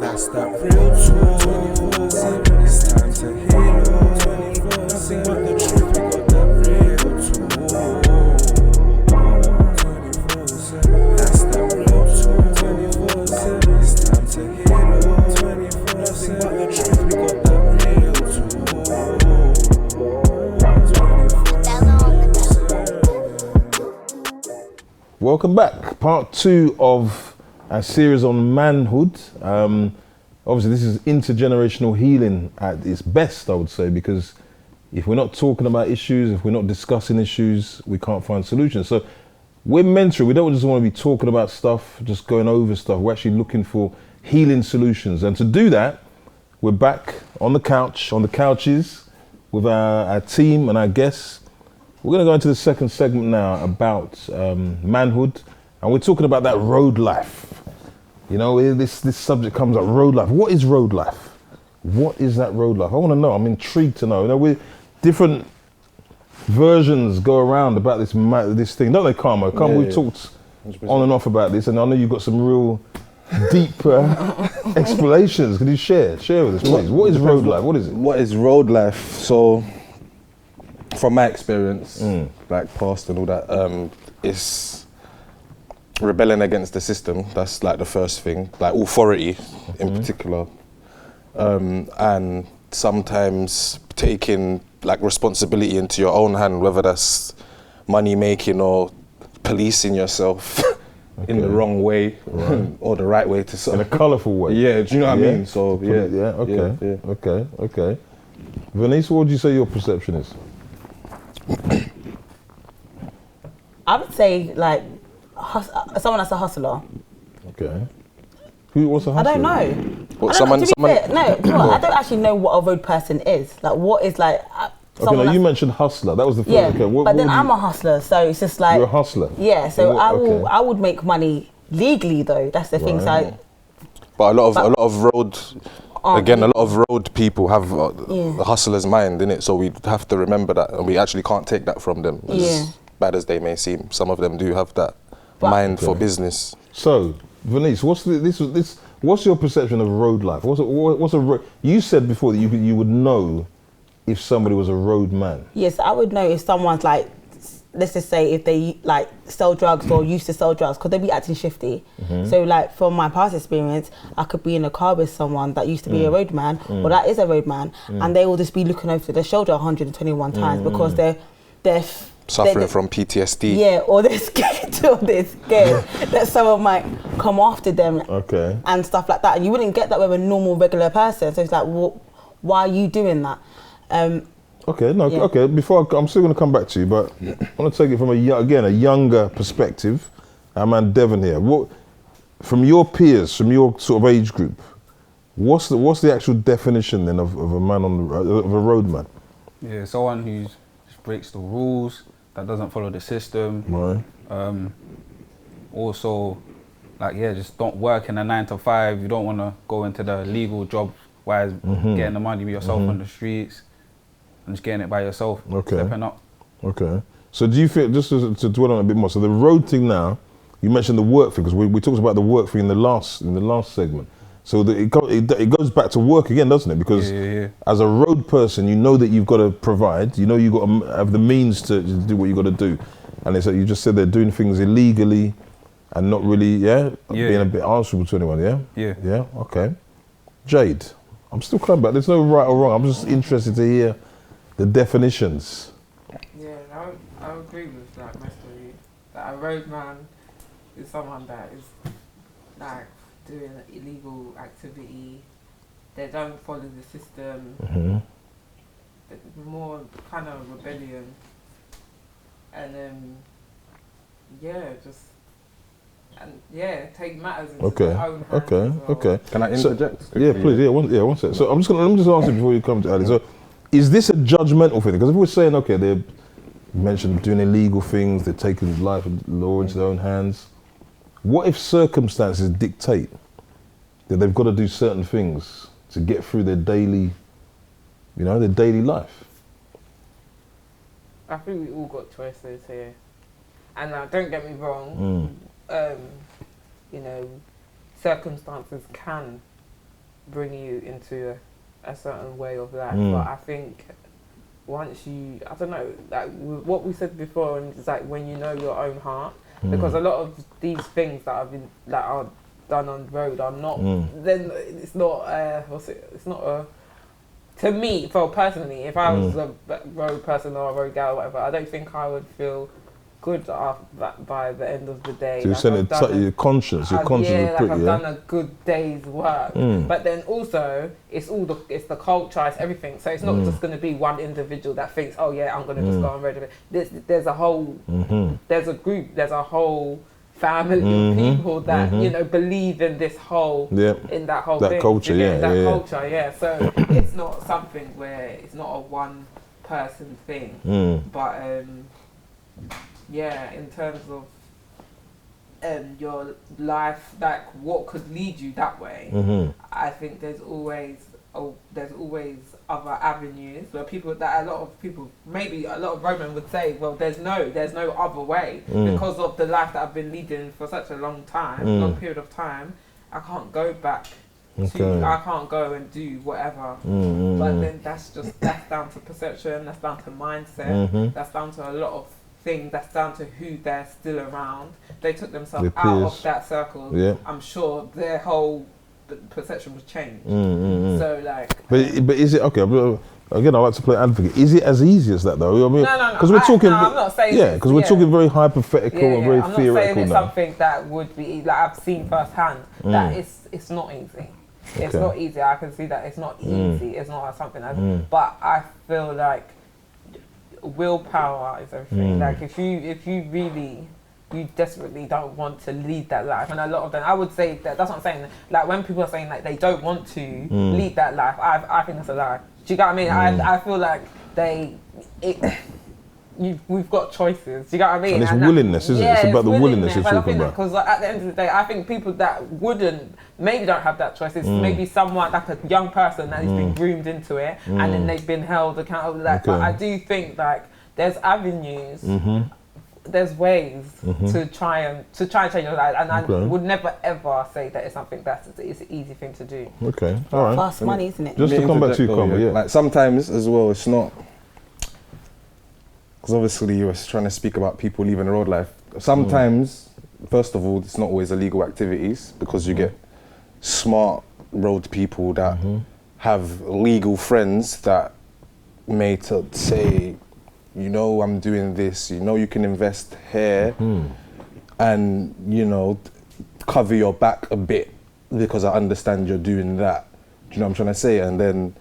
That's that real talk. It's time to heal. Nothing but the truth. We got that real talk. That's that real talk. It's time to heal. Nothing but the truth. We got that real talk. Welcome back. Part 2 of our series on manhood. Obviously, this is intergenerational healing at its best, I would say, because if we're not talking about issues, if we're not discussing issues, we can't find solutions. So we're mentoring. We don't just want to be talking about stuff, just going over stuff. We're actually looking for healing solutions. And to do that, we're back on the couches with our team and our guests. We're going to go into the second segment now about manhood. And we're talking about that road life. You know, this subject comes up, road life. What is road life? What is that road life? I want to know. I'm intrigued to know. You know, different versions go around about this thing, don't they, Karma? We've talked 100%. On and off about this, and I know you've got some real deep explanations. Can you share with us, please? What is road life? What is it? What is road life? So, from my experience, like past and all that, it's rebelling against the system. That's like the first thing, like authority in particular, and sometimes taking like responsibility into your own hand, whether that's money making or policing yourself in the wrong way or the right way to in a colourful way. Yeah, do you know what I mean? So Okay. Venice, what would you say your perception is? I would say like someone that's a hustler. Okay. What's a hustler? I don't know. What, I don't actually know what a road person is. Like, what is like? Okay, now you mentioned hustler. That was the first. Yeah, okay, but then I'm a hustler, so it's just like you're a hustler. Yeah, so I would make money legally though. That's the thing. So, but a lot of road. Again, a lot of road people have a hustler's mind, innit? So we have to remember that, and we actually can't take that from them. As bad as they may seem, some of them do have that mind for business. So, Venice, what's your perception of road life? You said before that you would know if somebody was a road man. Yes, I would know if someone's like, let's just say if they like sell drugs or used to sell drugs, because they be acting shifty. So like from my past experience, I could be in a car with someone that used to be a road man or that is a road man, and they will just be looking over their shoulder 121 times because they're suffering from PTSD. Yeah, or they're scared that someone might come after them and stuff like that. And you wouldn't get that with a normal, regular person. So it's like, why are you doing that? Okay. Before I'm still going to come back to you, but I want to take it from a younger perspective. Our man Devon here. From your peers, from your sort of age group, what's the actual definition then of a man on the road, of a road man? Yeah, someone who just breaks the rules, that doesn't follow the system. Right. Also, like just don't work in a 9 to 5. You don't want to go into the legal job, wise getting the money yourself on the streets. And just getting it by yourself, stepping up. Okay. So do you feel, just to dwell on it a bit more, so the road thing now, you mentioned the work thing, because we talked about the work thing in the last segment. So it goes back to work again, doesn't it? Because as a road person, you know that you've got to provide, you know you've got to have the means to do what you've got to do. And it's like you just said they're doing things illegally and not really, being a bit answerable to anyone, Yeah, okay. Jade, I'm still coming back. There's no right or wrong. I'm just interested to hear the definitions. Yeah, I would agree with like most of you. That a roadman is someone that is like doing an illegal activity. They don't follow the system. They're more kind of rebellion. And take matters into their own hands. Okay. Can I interject? Yeah, please. One sec. So let me just ask you before you come to Ali. So, is this a judgmental thing? Because if we're saying, they mentioned doing illegal things, they're taking life and law into their own hands. What if circumstances dictate that they've got to do certain things to get through their daily life? I think we all got choices here. And don't get me wrong, circumstances can bring you into a certain way of life. But I think once you, I don't know, like what we said before, and it's like when you know your own heart, because a lot of these things that have been that are done on the road are not. Then it's not. It's not a. To me, personally, if I was a road person or a road gal or whatever, I don't think I would feel good by the end of the day. So you're saying your conscience, yeah, I've done a good day's work. But then also, it's the culture, it's everything. So it's not just going to be one individual that thinks, oh yeah, I'm going to just go on road. There's a whole, there's a group, there's a whole family of people that you know believe in this whole in that whole thing. Culture, culture. So it's not something where it's not a one person thing. But in terms of your life, like what could lead you that way, I think there's always other avenues where a lot of people, maybe a lot of roadmen would say, well, there's no other way because of the life that I've been leading for such a long period of time. I can't go back. I can't go and do whatever. But then that's down to perception. That's down to mindset. That's down to a lot of things. That's down to who they're still around. They took themselves out of that circle. I'm sure their whole perception was changed. So like, but is it okay? Again, I like to play advocate. Is it as easy as that though? I mean, no. Because we're talking. No, I'm not saying. Yeah, because we're talking very hypothetical and very I'm theoretical. not saying it's now. something that would be like I've seen firsthand. That it's not easy. It's not easy. I can see that it's not easy. It's not something that. But I feel like willpower is everything. Like if you really. You desperately don't want to lead that life, and a lot of them, I would say that's what I'm saying. Like when people are saying like they don't want to lead that life, I think that's a lie. Do you get what I mean? I feel like we've got choices. Do you get what I mean? And it's willingness, isn't it? It's about the willingness you're talking about. Because at the end of the day, I think people that maybe don't have that choice. It's maybe someone like a young person that has been groomed into it, and then they've been held accountable. But I do think like there's avenues. There's ways to try and change your life, and I would never ever say that it's something it's an easy thing to do. Okay, all right. Fast money, isn't it? Just to come back to your comment, like sometimes as well, it's not because obviously you were trying to speak about people leaving the road life. Sometimes, first of all, it's not always illegal activities because you get smart road people that have legal friends that may say. You know, I'm doing this, you know, you can invest here and, you know, cover your back a bit because I understand you're doing that. Do you know what I'm trying to say? And then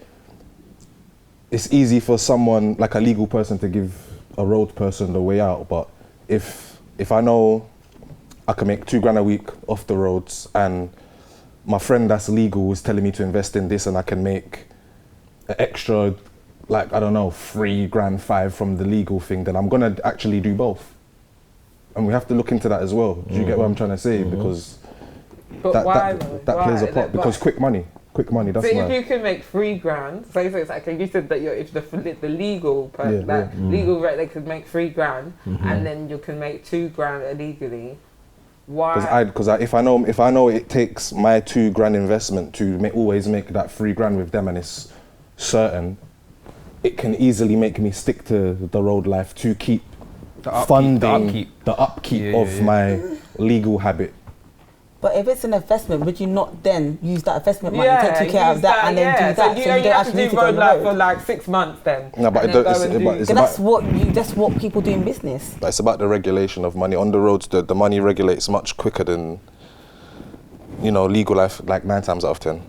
it's easy for someone, like a legal person, to give a road person the way out. But if I know I can make $2,000 a week off the roads and my friend that's legal is telling me to invest in this and I can make an extra, like, I don't know, $3,000, $5,000 from the legal thing, then I'm gonna actually do both. And we have to look into that as well. Do you get what I'm trying to say? Because that plays a part. Because quick money, that's so why. if you can make $3,000, so it's like you said that if the legal person, legal rate, they could make $3,000, and then you can make $2,000 illegally. Why? Because if I know it takes my $2,000 investment to always make that $3,000 with them, and it's certain. It can easily make me stick to the road life to keep funding the upkeep of my legal habit. But if it's an investment, would you not then use that investment money, take care of that, and then do that? So you don't actually do road life for like 6 months then. No, but that's what people do in business. But it's about the regulation of money on the roads. The money regulates much quicker than legal life, like 9 times out of 10.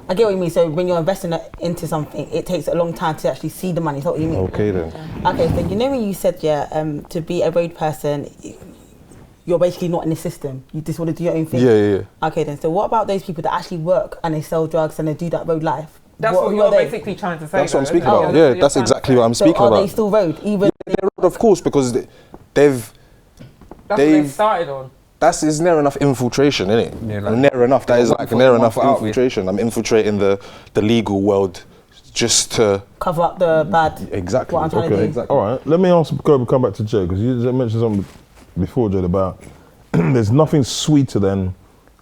I get what you mean. So when you're investing into something, it takes a long time to actually see the money. Is that what you mean? Okay then. Okay, so when you said to be a road person, you're basically not in the system. You just want to do your own thing. Yeah. Okay then. So what about those people that actually work and they sell drugs and they do that road life? That's what you're basically trying to say. That's what I'm speaking about. Yeah, that's exactly what I'm speaking about. So are they still road? Even they're road, of course, because they've what they started on. That's near enough infiltration, isn't it? Yeah, like near enough. That is like near enough infiltration. I'm infiltrating the legal world just to cover up the bad. Exactly. What I'm trying to do. Exactly. All right. Let me come back to Joe, because you mentioned something before, Joe, about there's nothing sweeter than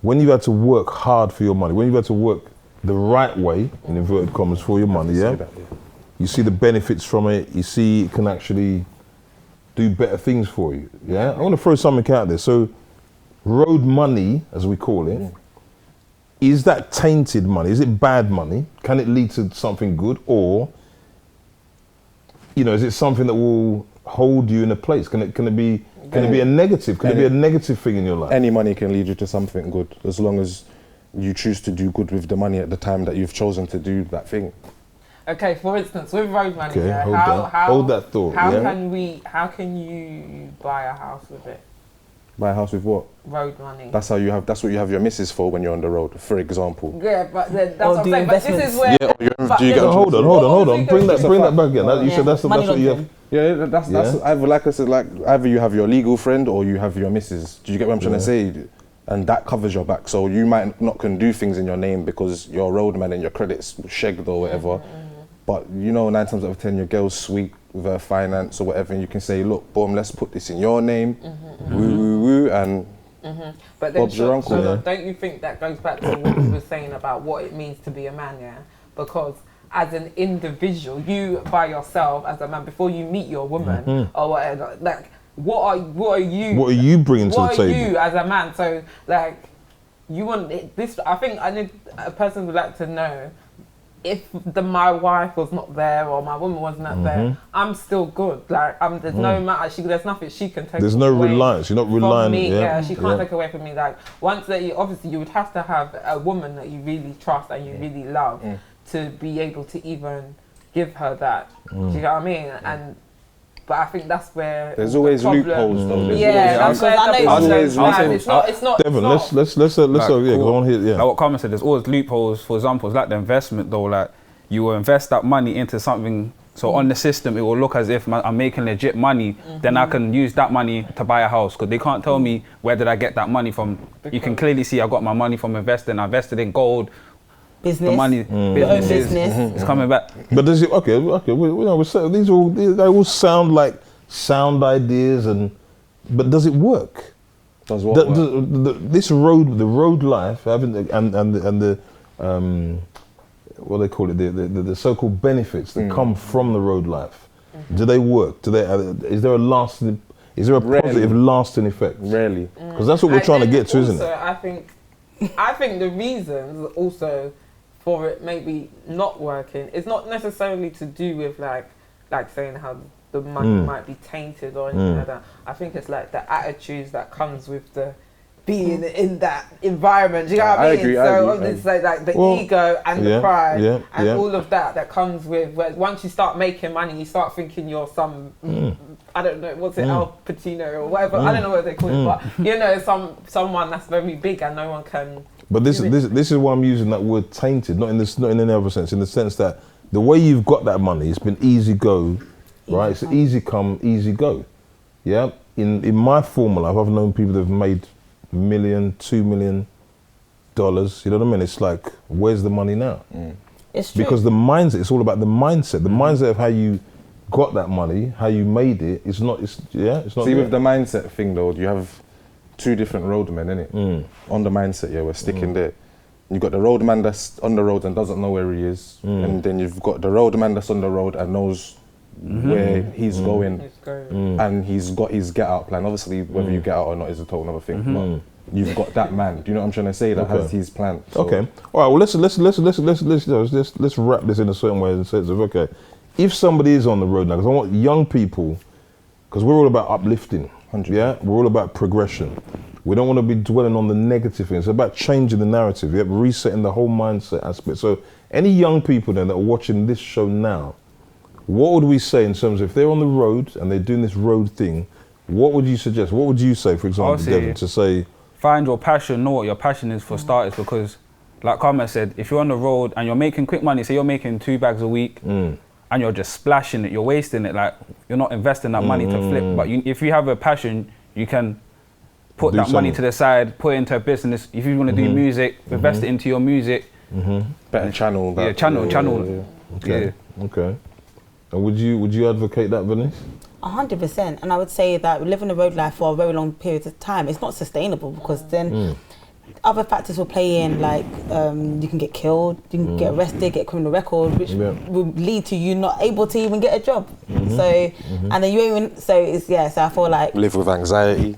when you've had to work hard for your money, when you've had to work the right way, in inverted commas, for your money, yeah? You see the benefits from it, you see it can actually do better things for you, yeah? I want to throw something out there. So, road money, as we call it, is that tainted money? Is it bad money? Can it lead to something good? Or, you know, is it something that will hold you in a place? Can it be a negative? Can it be a negative thing in your life? Any money can lead you to something good, as long as you choose to do good with the money at the time that you've chosen to do that thing. Okay, for instance, with road money, Okay, yeah, hold that thought. How Yeah? how can you buy a house with it? Buy a house with what? Road money. That's what you have your missus for when you're on the road, for example. Yeah, but then that's Or what I'm do saying. But this investments. is where. Yeah, but do you then- get Hold on. Bring that back again. You said that's Money what you have. laundering. Yeah, that's either, like I said, like either you have your legal friend or you have your missus. Do you get what I'm trying to say? And that covers your back. So you might not can do things in your name because you're a roadman and your credit's shagged or whatever. But you know, 9 times out of 10, your girl's sweet with her finance or whatever, and you can say, look, boom, let's put this in your name, woo, and But then, Bob's your uncle. so don't you think that goes back to what we were saying about what it means to be a man, yeah? Because as an individual, you by yourself as a man, before you meet your woman or whatever, like, what are you? What are you bringing to the What are table? you as a man? So, like, you want this? I think I need a person would like to know if my wife was not there or my woman was not there, I'm still good. Like, there's no matter. There's nothing she can take. There's no away reliance. You're not from relying. me. Yeah, She can't take away from me. Like, once that obviously you would have to have a woman that you really trust and you really love to be able to even give her that. Do you know what I mean? But I think that's where there's always the problem- loopholes though. There's that's where I the know problem always lies. loopholes. It's not. Devin, let's Like, go on here. Yeah. Like what Carmen said, there's always loopholes. For example, it's like the investment though. Like, you will invest that money into something. So on the system, it will look as if I'm making legit money. Then I can use that money to buy a house, because they can't tell me where did I get that money from. You can clearly see I got my money from investing. I invested in gold. Business. The money, businesses, business. it's coming back. But does it? Okay. We're saying they all sound like sound ideas, but does it work? Does what work? This road, the road life, having and the what they call it, the so-called benefits that come from the road life. Do they work? Is there a positive lasting effect? Rarely. Because that's what we're trying to get to, isn't it? I think the reasons also for it maybe not working, it's not necessarily to do with like saying how the money might be tainted or anything like that. I think it's like the attitudes that comes with the being in that environment. Do you know what I mean? It's like the ego and the pride and all of that comes with where once you start making money, you start thinking you're some I don't know, what's it, Al Pacino or whatever. I don't know what they call it, but you know, someone that's very big and no one can. But this is why I'm using that word tainted, not in any other sense, in the sense that the way you've got that money, it's been easy go, right? It's easy come, easy go. Yeah. In my former life, I've known people that have made $1 million, $2 million. You know what I mean? It's like, where's the money now? It's true. Because the mindset, it's all about the mindset. The mindset of how you got that money, how you made it. It's not. See, with the mindset thing though, you have 2 different roadmen, innit? On the mindset, we're sticking there. You've got the roadman that's on the road and doesn't know where he is, and then you've got the roadman that's on the road and knows where he's going, and he's got his get out plan. Obviously, whether you get out or not is a total other thing. But you've got that man. Do you know what I'm trying to say? That has his plan. So okay. All right. Well, let's wrap this in a certain way in the sense of, okay, if somebody is on the road now, because I want young people, because we're all about uplifting. 100%. Yeah, we're all about progression. We don't want to be dwelling on the negative things. It's about changing the narrative. Yep, resetting the whole mindset aspect. So, any young people then that are watching this show now, what would we say in terms of if they're on the road and they're doing this road thing, what would you suggest? What would you say, for example, Devin, to say? Find your passion, know what your passion is for starters, because like Carmen said, if you're on the road and you're making quick money, say you're making 2 bags a week and you're just splashing it, you're wasting it, like you're not investing that money to flip. But if you have a passion, you can put that money to the side, put it into a business. If you want to do music, invest it into your music. better channel that. Yeah, channel. Okay. Okay. And would you advocate that, Venice? 100%. And I would say that living a road life for a very long period of time, it's not sustainable, because then other factors will play in, like you can get killed, you can get arrested, get a criminal record, which will lead to you not able to even get a job. So, and then you even, so it's, so I feel like... Live with anxiety.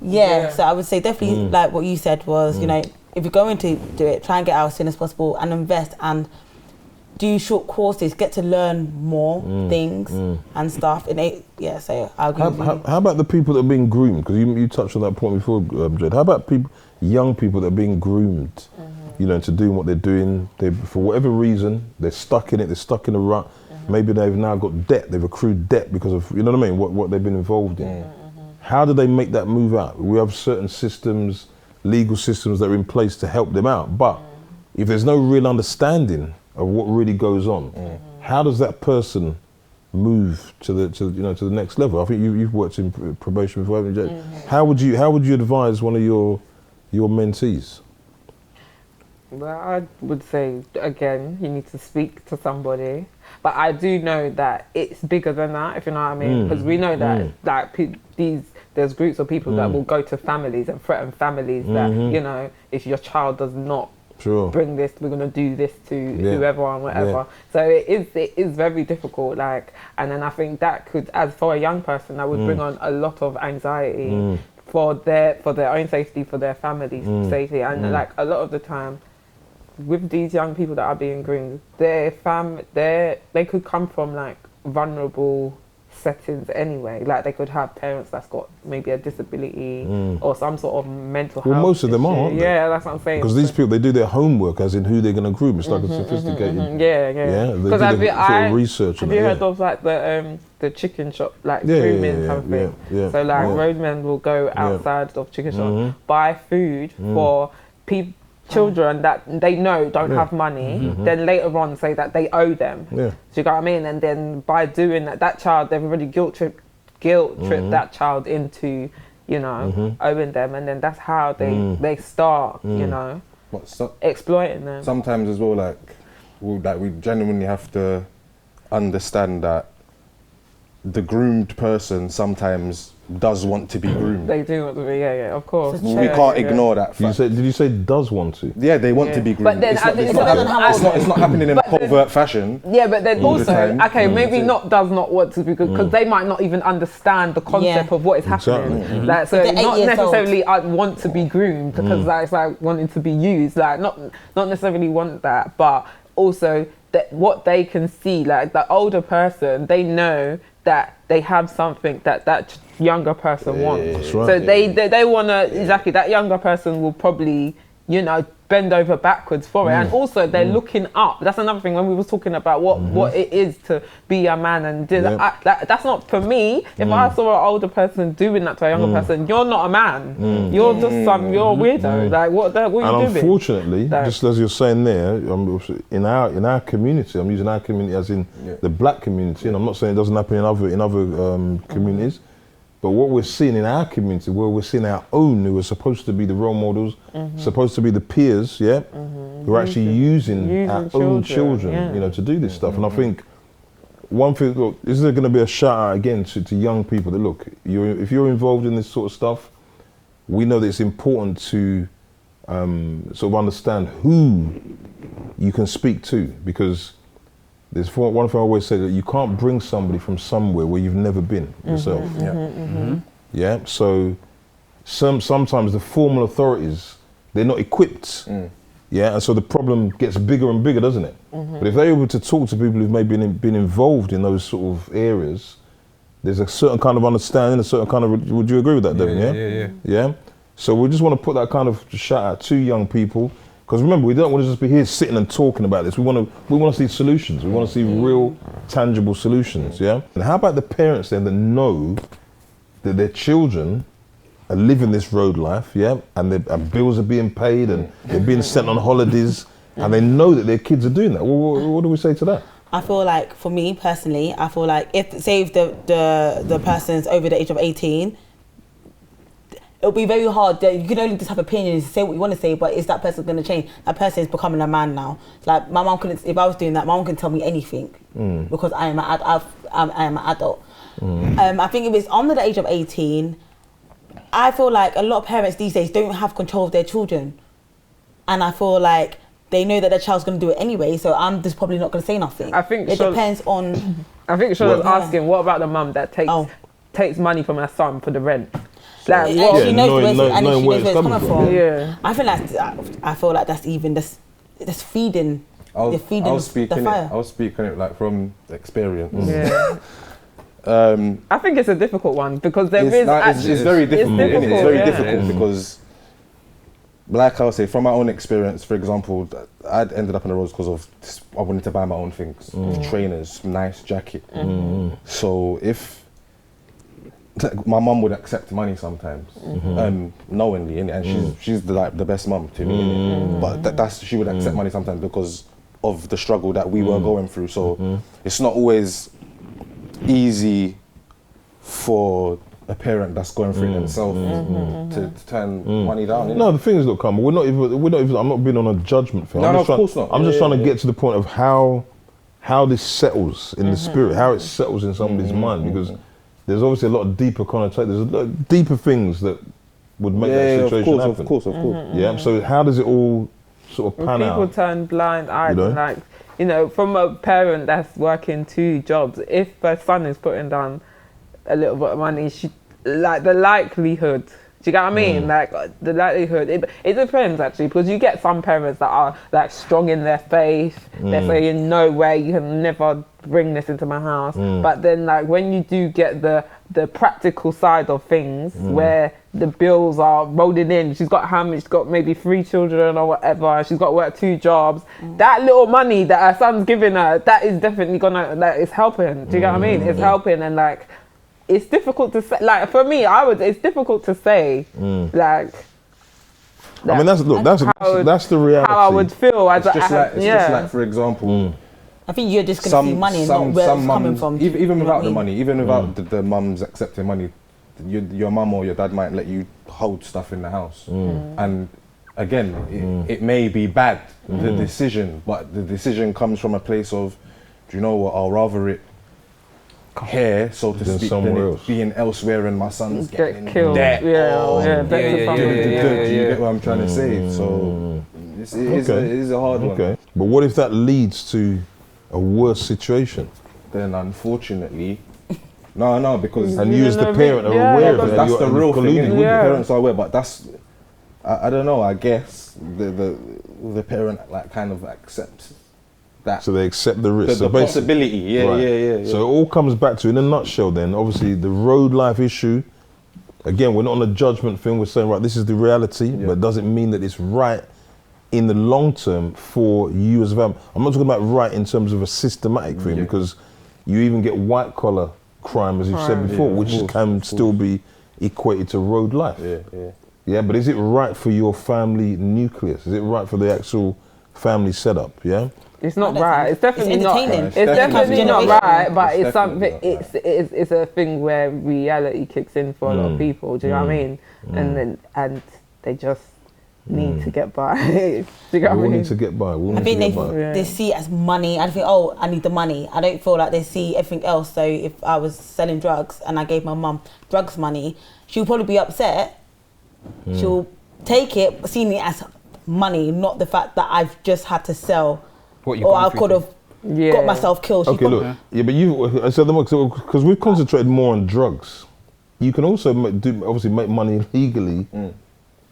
So I would say definitely like what you said was, you know, if you're going to do it, try and get out as soon as possible and invest and do short courses, get to learn more things and stuff. So I agree with you. How about the people that are being groomed? Because you touched on that point before, Jed. How about young people that are being groomed, you know, to do what they're doing? They, for whatever reason, they're stuck in it, they're stuck in a rut. Maybe they've now got debt, they've accrued debt because of, you know what I mean, what they've been involved in. How do they make that move out? We have certain systems, legal systems that are in place to help them out. But if there's no real understanding of what really goes on, how does that person move to the next level? I think you've worked in probation before, haven't you? How would you advise one of your mentees? Well, I would say, again, you need to speak to somebody. But I do know that it's bigger than that, if you know what I mean. Because we know that there's groups of people that will go to families and threaten families that, you know, if your child does not bring this, we're going to do this to whoever and whatever. So it is very difficult. Like, and then I think that could, as for a young person, that would bring on a lot of anxiety for their own safety, for their family's safety. And like a lot of the time, with these young people that are being groomed, they could come from like vulnerable settings anyway. Like they could have parents that's got maybe a disability or some sort of mental health. Well, most of them are, aren't they? Yeah, that's what I'm saying. Because these people, they do their homework as in who they're going to groom. It's like a sophisticated... Yeah. Because they do their sort of research. Have you heard of like the chicken shop, like grooming something? So like roadmen will go outside of chicken shop, buy food for people, children that they know don't have money, then later on say that they owe them. Do you get what I mean? And then by doing that child, they've already guilt tripped that child into, you know, owing them, and then that's how they start, you know, exploiting them. Sometimes as well, we genuinely have to understand that the groomed person sometimes does want to be groomed. They do want to be, of course. We can't ignore that fact. Did you say does want to? Yeah, they want to be groomed. But then it's not happening in a covert fashion. Yeah, but then also, maybe does not want to be good because they might not even understand the concept of what is happening. Like, so not necessarily I want to be groomed because it's like wanting to be used. Like not necessarily want that, but also that what they can see, like the older person, they know that they have something that younger person wants. That's right. So they want to, exactly, that younger person will probably, you know, bend over backwards for it. And also they're looking up. That's another thing when we were talking about what it is to be a man and do that. That's not for me. If I saw an older person doing that to a younger person, you're not a man. You're just you're a weirdo. Like what are you doing? And unfortunately, just as you're saying there, in our community, I'm using our community as in the black community, and I'm not saying it doesn't happen in other communities. But what we're seeing in our community, where we're seeing our own, who are supposed to be the role models, supposed to be the peers, who are actually using our own children, you know, to do this stuff. And I think one thing, look, this is going to be a shout out again to young people that look, if you're involved in this sort of stuff, we know that it's important to sort of understand who you can speak to, because there's one thing I always say, that you can't bring somebody from somewhere where you've never been yourself. Yeah. So sometimes the formal authorities, they're not equipped. Yeah. And so the problem gets bigger and bigger, doesn't it? But if they're able to talk to people who've maybe been involved in those sort of areas, there's a certain kind of understanding, a certain kind of. Would you agree with that, Devin? Yeah. So we just want to put that kind of shout out to young people. Because remember, we don't want to just be here sitting and talking about this. We want to see solutions. We want to see real, tangible solutions. Yeah. And how about the parents then that know that their children are living this road life, and bills are being paid and they're being sent on holidays, and they know that their kids are doing that. What do we say to that? I feel like, for me personally, if the person's over the age of 18. It'll be very hard. You can only just have opinions, say what you want to say, but is that person going to change? That person is becoming a man now. Like my mom couldn't. If I was doing that, my mom can tell me anything because I am an adult. I think if it's under the age of 18, I feel like a lot of parents these days don't have control of their children. and I feel like they know that their child's going to do it anyway, so I'm just probably not going to say nothing. I think it depends on. I think Shola's asking, what about the mum that takes money from her son for the rent? Like, and what? she knows where it's coming from. Yeah. I feel like that's even that's feeding. I'll speak on it like from experience. Yeah. I think it's a difficult one because it's very difficult. It's very difficult Yeah. because, like I'll say, from my own experience, for example, I'd ended up in the roads because of I wanted to buy my own things, trainers, nice jacket. So if my mum would accept money sometimes, knowingly, and she's the best mum to me, but she would accept money sometimes because of the struggle that we were going through. So it's not always easy for a parent that's going through it themselves to turn money down. No, the thing is, look, we're not even. I'm not being on a judgment thing. No, of course not. I'm just trying to get to the point of how this settles in the spirit, how it settles in somebody's mind, because there's obviously a lot of deeper connotations. There's a lot of deeper things that would make that situation happen. Of course. Yeah. So how does it all sort of pan out? People turn blind eyes, from a parent that's working 2 jobs. If their son is putting down a little bit of money, the likelihood. Do you get what I mean? Like the likelihood, it depends actually, because you get some parents that are like strong in their faith. They're saying, no way, you can never bring this into my house. But then like when you do get the practical side of things where the bills are rolling in, she's got maybe 3 children or whatever, she's got to work 2 jobs, that little money that her son's giving her, that is definitely gonna, like, it's helping. Do you get what I mean? It's helping, and like, it's difficult to say, like for me, it's difficult to say, like. I mean, that's the reality. How I would feel. It's just like, for example, I think you're just going to see money and not where it's coming from. Even without the money, even without the mums accepting money, your mum or your dad might let you hold stuff in the house. And again, it may be bad, the decision, but the decision comes from a place of, do you know what, I'll rather it here, so to speak, than it being elsewhere and my son's getting killed. Debt. Do you get what I'm trying to say? So it is a hard one. Okay, but what if that leads to a worse situation? Then unfortunately, no, because and you as the parent are aware of it. That's the real thing. The parents are aware, but that's I don't know. I guess the parent like kind of accepts that. So they accept the risk. The possibility. Yeah. So it all comes back to, in a nutshell, then obviously the road life issue. Again, we're not on a judgment thing. We're saying, right, this is the reality, but it doesn't mean that it's right in the long term for you as a family. I'm not talking about right in terms of a systematic thing, because you even get white collar crime, as you've said before, which can still be equated to road life. Yeah, but is it right for your family nucleus? Is it right for the actual family setup? Yeah. It's not right. It's definitely not. It's definitely not right. But it's something. It's a thing where reality kicks in for a lot of people. Do you know what I mean? And they just need to get by. Do you get what I mean? Need to get by. I think they see it as money. I think, I need the money. I don't feel like they see everything else. So if I was selling drugs and I gave my mum drugs money, she'll probably be upset. She'll take it, seeing it as money, not the fact that I've just had to sell. Or I could have got myself killed. Okay, look. Yeah, but I said because we've concentrated more on drugs. You can also obviously make money legally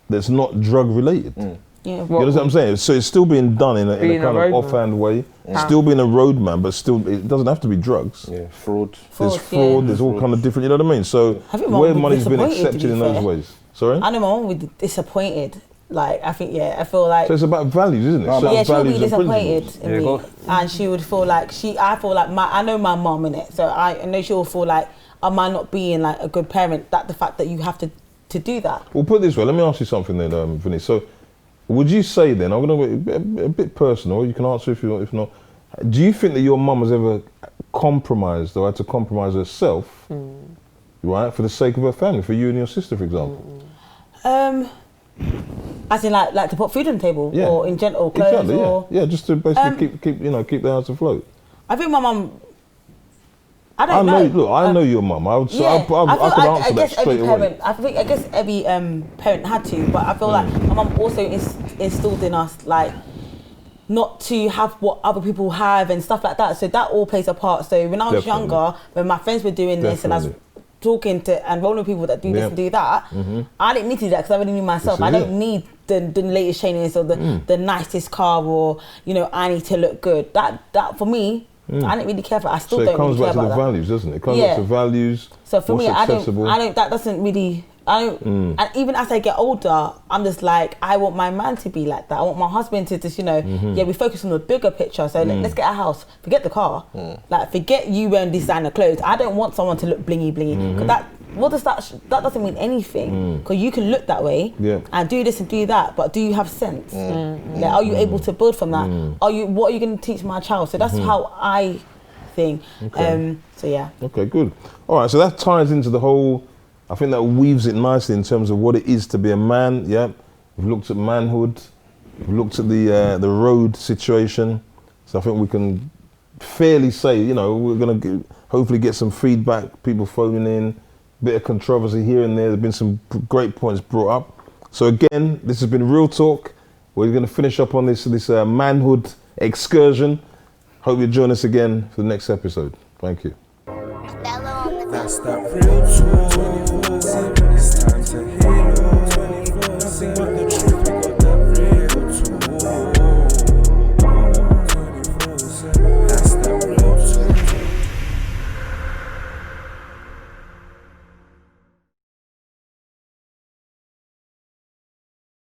that's not drug related. Yeah. You know what I'm saying? So it's still being done in a kind of offhand way. Still being a roadman, but still it doesn't have to be drugs. Yeah, fraud. There's fraud. There's all kind of different. You know what I mean? So where money's been accepted in those ways. Sorry. I know my mum would be disappointed. Like, I think, I feel like... So it's about values, isn't it? Yeah, she would be disappointed in me. And she would feel like, I feel like, I know my mum, innit? So I know she'll feel like, am I not being like a good parent? That the fact that you have to do that. Well, put it this way, let me ask you something then, Vinny. So, would you say then, I'm going to be a bit personal, you can answer if not, do you think that your mum has ever compromised or had to compromise herself, right, for the sake of her family, for you and your sister, for example? As in, like to put food on the table, or in general, clothes, exactly, just to basically keep the house afloat. I think my mum I don't know. Look, I know your mum. I could answer that straight away. I guess every parent had to, but I feel like my mum also instilled in us like not to have what other people have and stuff like that. So that all plays a part. So when I was younger, when my friends were doing this and I was talking to and rolling with people that do this and do that, I didn't need to do that because I already knew myself. I don't need the latest trainings or the nicest car, or I need to look good. That for me, I didn't really care for it. I still don't really care about that. So it comes back to the values, doesn't it? It comes back to values. So for me, I don't, that doesn't really, and even as I get older, I'm just like, I want my man to be like that. I want my husband to just, we focus on the bigger picture. So let's get a house, forget the car. Like, forget you wearing designer clothes. I don't want someone to look blingy. Because that doesn't mean anything. Because you can look that way and do this and do that, but do you have sense? Like, are you able to build from that? What are you going to teach my child? So that's how I think. Okay. So yeah. Okay, good. All right, so that ties into the whole, I think that weaves it nicely in terms of what it is to be a man. Yeah, we've looked at manhood, we've looked at the road situation. So I think we can fairly say, we're going to hopefully get some feedback, people phoning in, bit of controversy here and there. There's been some great points brought up. So again, this has been Real Talk. We're going to finish up on this manhood excursion. Hope you join us again for the next episode. Thank you. That's that real talk.